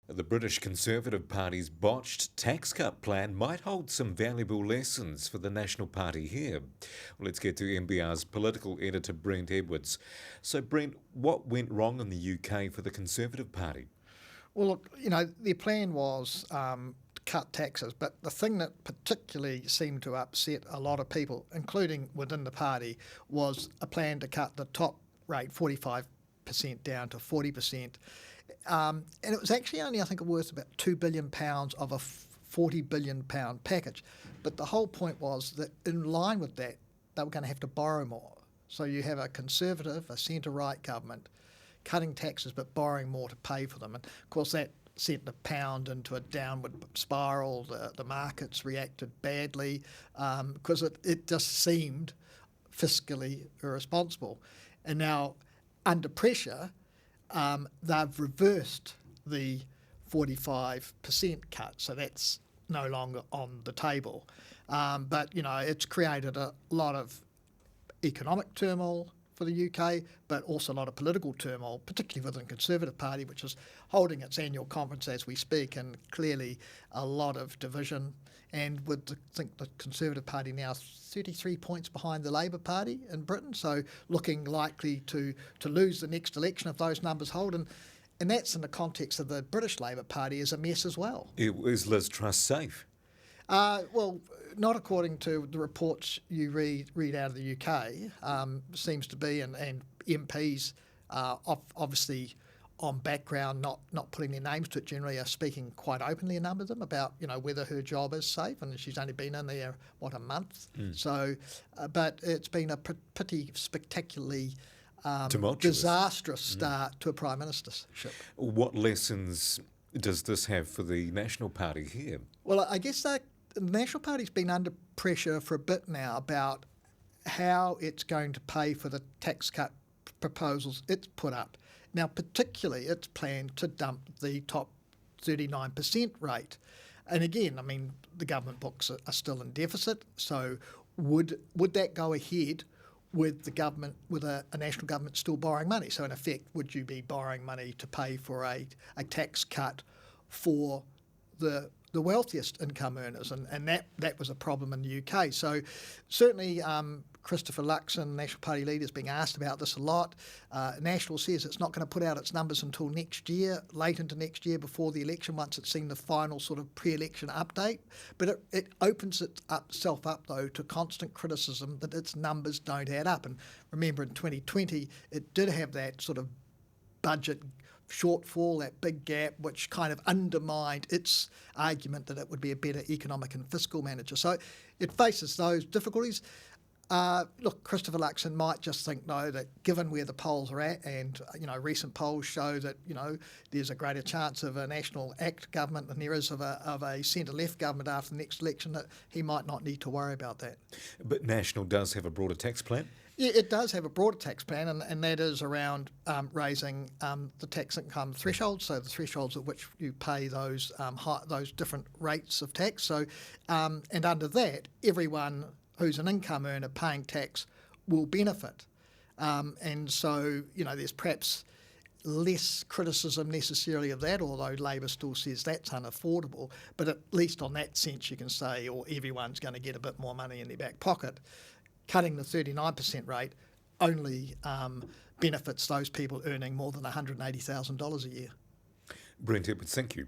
The British Conservative Party's botched tax cut plan might hold some valuable lessons for the National Party here. Well, let's get to NBR's political editor Brent Edwards. So, Brent, what went wrong in the UK for the Conservative Party? Well, look, their plan was to cut taxes, but the thing that particularly seemed to upset a lot of people, including within the party, was a plan to cut the top rate 45% down to 40%. And it was actually only, I think, worth about £2 billion of a £40 billion package. But the whole point was that in line with that, they were going to have to borrow more. So you have a Conservative, a centre-right government cutting taxes but borrowing more to pay for them. And of course that sent the pound into a downward spiral. The markets reacted badly because it just seemed fiscally irresponsible. And now, under pressure, they've reversed the 45% cut, so that's no longer on the table. But it's created a lot of economic turmoil for the UK, but also a lot of political turmoil, particularly within the Conservative Party, which is holding its annual conference as we speak, and clearly a lot of division. And I think the Conservative Party now 33 points behind the Labour Party in Britain, so looking likely to lose the next election if those numbers hold. And that's in the context of the British Labour Party is a mess as well. Is Liz Truss safe? Well, not according to the reports you read out of the UK. Seems to be, and MPs obviously on background, not putting their names to it generally, are speaking quite openly, a number of them, about whether her job is safe, and she's only been in there a month. So, but it's been a pretty spectacularly disastrous start to a prime ministership. What lessons does this have for the National Party here? Well, I guess the National Party's been under pressure for a bit now about how it's going to pay for the tax cut proposals it's put up. Now, particularly, it's planned to dump the top 39% rate. And again, the government books are still in deficit, so would that go ahead with the government, with a national government still borrowing money? So in effect, would you be borrowing money to pay for a tax cut for the wealthiest income earners? And that was a problem in the UK. So certainly Christopher Luxon, National Party leader, is being asked about this a lot. National says it's not going to put out its numbers until next year, late into next year before the election, once it's seen the final sort of pre-election update. But it opens itself up, though, to constant criticism that its numbers don't add up. And remember, in 2020, it did have that sort of budget shortfall, that big gap, which kind of undermined its argument that it would be a better economic and fiscal manager. So it faces those difficulties. Look, Christopher Luxon might just think, no, that given where the polls are at, and recent polls show that there's a greater chance of a National ACT government than there is of a centre-left government after the next election, that he might not need to worry about that. But National does have a broader tax plan? Yeah, it does have a broader tax plan, and that is around raising the tax income thresholds, so the thresholds at which you pay those different rates of tax. So, and under that, everyone who's an income earner paying tax will benefit. And so, there's perhaps less criticism necessarily of that, although Labor still says that's unaffordable. But at least on that sense, you can say, or everyone's going to get a bit more money in their back pocket. Cutting the 39% rate only benefits those people earning more than $180,000 a year. Brent Edwards, thank you.